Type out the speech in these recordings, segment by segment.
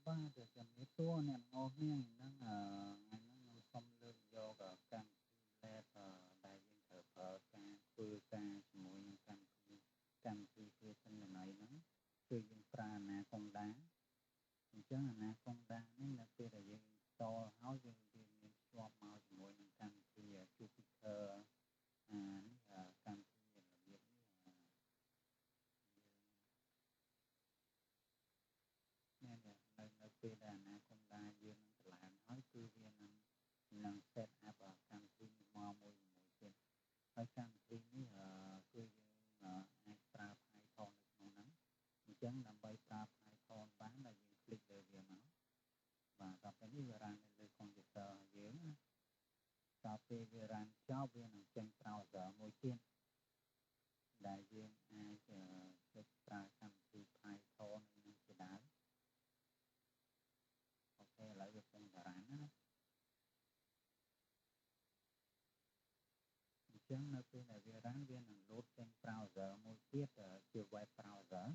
បាទជំរាបសួរអ្នកទាំងអស់គ្នាហ្នឹងថ្ងៃហ្នឹងខ្ញុំសូមលើកយកកម្មវិធី lab ដែលយើងត្រូវប្រើការធ្វើការជាមួយនឹងកម្មវិធីធ្វើទិន្នន័យហ្នឹងគឺយើងប្រើអាណាកុងដាអញ្ចឹងអាណាកុងដានេះនៅពេលដែលយើងតហើយយើងមានភ្ជាប់មកជាមួយនឹងកម្មវិធី Jupyter កម្មវិធីរបៀបនេះនៅពេលដែលអាណាកុងដាយើងនឹងឆ្លាតហើយគឺវានឹង set up កម្មវិធីមកមួយទៀតហើយកម្មវិធីនេះគឺយើងអាចប្រើ Python នៅក្នុងហ្នឹងអញ្ចឹងដើម្បីប្រើ Python បានដែលយើងคลิกលើវាមកបាទដល់ពេលនេះវា run នៅលើ computer យើងណាដល់ពេលវា run ចប់វានឹងចេញ browser មួយទៀតដែលយើងអាចចុចប្រើកម្មវិធី Python នឹងជាដើមអូខេឥឡូវវាកំពុងតែ run ណាអញ្ចឹងនៅពេលដែលវា run វានឹង load ចេញ browser មួយទៀតជា web browser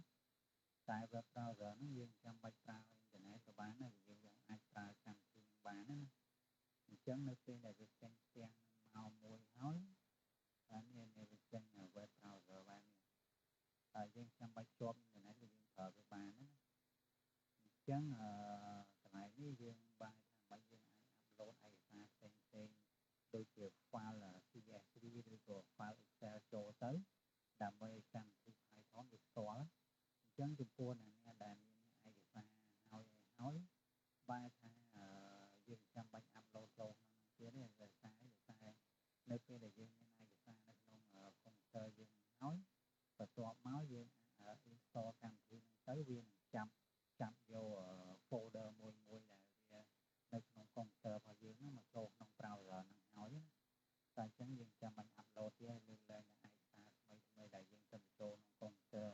តែ web browser ហ្នឹងយើងចាំបាច់ប្រើអ៊ីនធឺណិតក៏បានដែរយើងអាចប្រើកម្មវិធីបានណាអញ្ចឹងនៅពេលដែលវាចេញទាំងមកមួយហើយនេះវាចេញ web browser បែបនេះហើយយើងចាំបាច់ជាប់អ៊ីនធឺណិតយើងប្រើវាបានណាអញ្ចឹងកន្លែងនេះយើងបានថាបើយើងអាច upload ឯកសារផ្សេងដូចជា file CSV ឬក៏ file Excel ចូលទៅដើម្បីឲ្យកម្មវិធី Python វាស្គាល់អញ្ចឹងចំពោះអ្នកដែលមានឯកសារហើយបែរថាយើងចាំបាច់ upload ចូលក្នុងនោះទៀតទេដោយសារនៅពេលដែលយើងមានឯកសារនៅក្នុងកុំព្យូទ័រយើងហើយបន្ទាប់មកយើង install កម្មវិធីហ្នឹងទៅវានឹងចាប់យក folder មួយដែលវានៅក្នុងកុំព្យូទ័ររបស់យើងហ្នឹងមកចូលក្នុង browser ហ្នឹងហើយតែអញ្ចឹងយើងចាំបាច់ upload ទៀតលើកឡើងឯកសារថ្មីដែលយើងទៅចូលក្នុងកុំព្យូទ័រ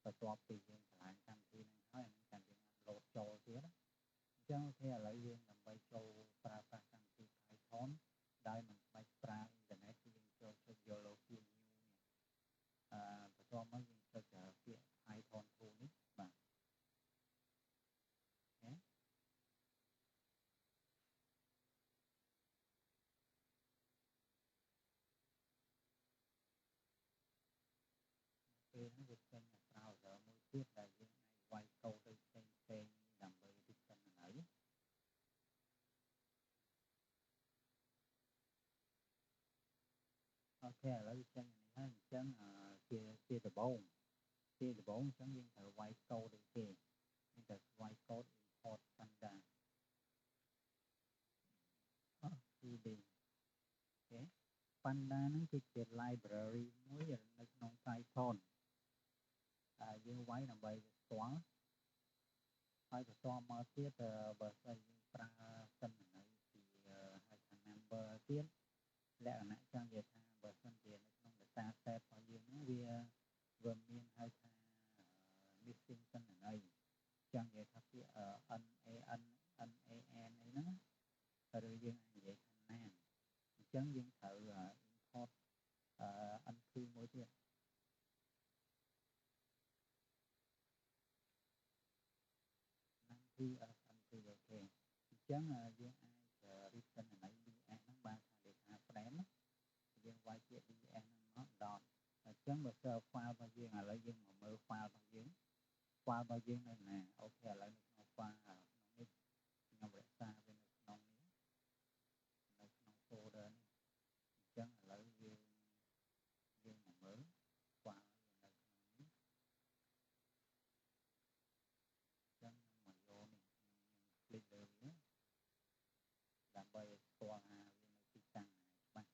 បន្ទាប់ពីយើងឆ្លាញ់កម្មវិធីហ្នឹងហើយអានឹងចាំយើង upload ចូលទៀតអញ្ចឹងអូខេឥឡូវយើងដើម្បីចូលប្រើប្រាស់កម្មវិធី Python ដោយមិនបាច់ប្រើអ៊ីនធឺណិតយើងចូលចុចយក logo new នេះបន្ទាប់មកយើងចុចពាក្យ Python tool នេះបាទពេលនេះវាចេញ browser មួយទៀតដែលយើងអាចវាយកូដទៅផ្សេងដើម្បីទីទិន្នន័យអូខេឥឡូវចេញនេះហើយអញ្ចឹងជាដំបូងអញ្ចឹងយើងត្រូវវាយកូដដូចគេយើងត្រូវវាយកូដ import panda cd អូខេ panda ហ្នឹងគឺជា library មួយនៅក្នុង Python យើងវាយដើម្បីវាស្គាល់ហើយបន្ទាប់មកទៀតបើសិនយើងប្រើទិន្នន័យពីហៅថា number ទៀតលក្ខណៈចង់និយាយថាបើសិនជានៅក្នុង data set របស់យើងហ្នឹងវាមានហៅថា missing ទិន្នន័យចង់និយាយថាពាក្យ NaN អីហ្នឹងឬយើងអាចនិយាយថា nan អញ្ចឹងយើងត្រូវ import NP មួយទៀតNP អូខេអញ្ចឹងយើងអាចរៀបទិន្នន័យ ds ហ្នឹងបានថា data frame យើងវាយពាក្យ ds ហ្នឹងមក dot អញ្ចឹងបើសិន file របស់យើងឥឡូវយើងមកមើល file របស់យើងនៅណាអូខេឥឡូវនៅក្នុង file ក្នុងនេះខ្ញុំរក្សាវានៅក្នុងនេះនៅក្នុង folder នេះអញ្ចឹងឥឡូវយើងមកមើល file នៅក្នុងនេះអញ្ចឹងខ្ញុំមកយកនេះខ្ញុំคลิกលើវាដើម្បីឲ្យស្គាល់ថាវានៅទីតាំងណាច្បាស់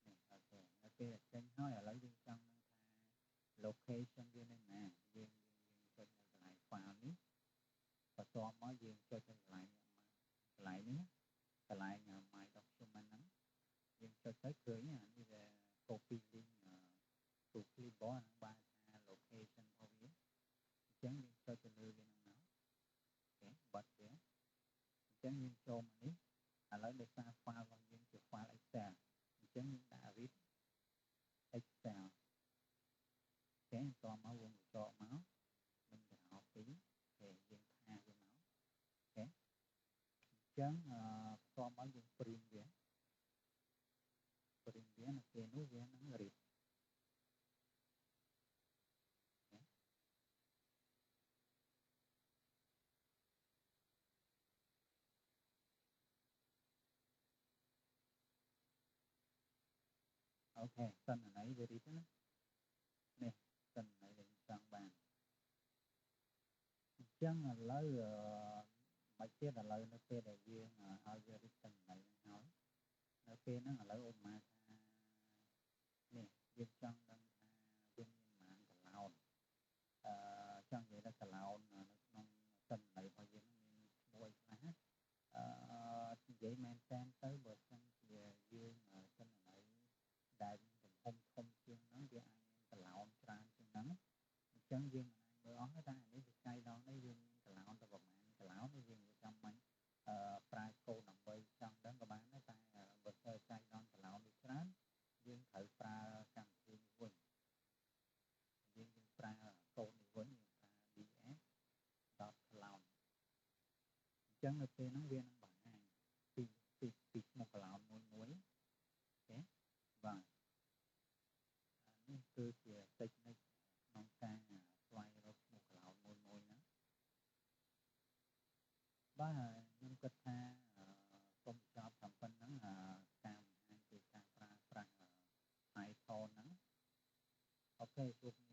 នេះអូខេនៅពេលចេញហើយឥឡូវយើងចង់នឹងថា location វានៅណាយើងចុចនៅកន្លែង file នេះបន្ទាប់មកយើងចុចទៅកន្លែងនេះកន្លែង my document ហ្នឹងយើងចុចទៅឃើញនេះវា copy link to clipboard ហ្នឹងបានថា location របស់វាអញ្ចឹងយើងចុចទៅលើវាហ្នឹងមកអូខេបတ်វាអញ្ចឹងយើងចូលមកនេះឥឡូវដោយសារ file របស់យើងជា file Excel អញ្ចឹងយើងដាក់ read Excel អូខេបន្តមកយើងបញ្ចូលមកមិនទៅ2អូខេយើងថាវាមក ចឹងផ្សំឲ្យយើងព្រីមវានៅពេលនោះវានឹងរៀបអូខេសិនណៃវារៀបណានេះសិនណៃយើងចង់បានអញ្ចឹងឥឡូវមិនទៀតឥឡូវនៅពេលដែលយើងឲ្យវារៀបសិនណៃហើយនៅពេលហ្នឹងឥឡូវឧបមាថានេះយើងចង់ដឹងថាយើងមានប៉ុន្មានកន្លោនចង់និយាយថាកន្លោននៅក្នុងសិនណៃរបស់យើងមានឈ្មោះអីខ្លះនិយាយមែនតើទៅបើសិនជាយើងសិនណៃដែលទំហំធំជាងហ្នឹងវាអាចមានកន្លោនច្រើនជាងហ្នឹងអញ្ចឹងយើងមិនអាចមើលអស់ទេតែនេះវាចៃដងនេះយើងមានកន្លោនទៅប្រហែលកន្លោននេះយើងចាំបាច់ប្រើកូដដើម្បីចង់ដឹងក៏បានដែរតែបើចៃដងកន្លោនវាច្រើនយើងត្រូវប្រើកម្មវិធីវិញយើងប្រើកូដនេះវិញយើងប្រើ ds.cloud អញ្ចឹងនៅពេលហ្នឹងវានឹងបង្ហាញពីឈ្មោះ cloud មួយអូខេបាទនេះគឺជា technique ក្នុងការស្វែងរកឈ្មោះ cloud មួយហ្នឹងបាទខ្ញុំគិតថាសូមចប់តាមប៉ុណ្្នឹងការបង្ហាញពីការប្រើប្រាស់ Python ហ្នឹងអូខេជួបគ្នា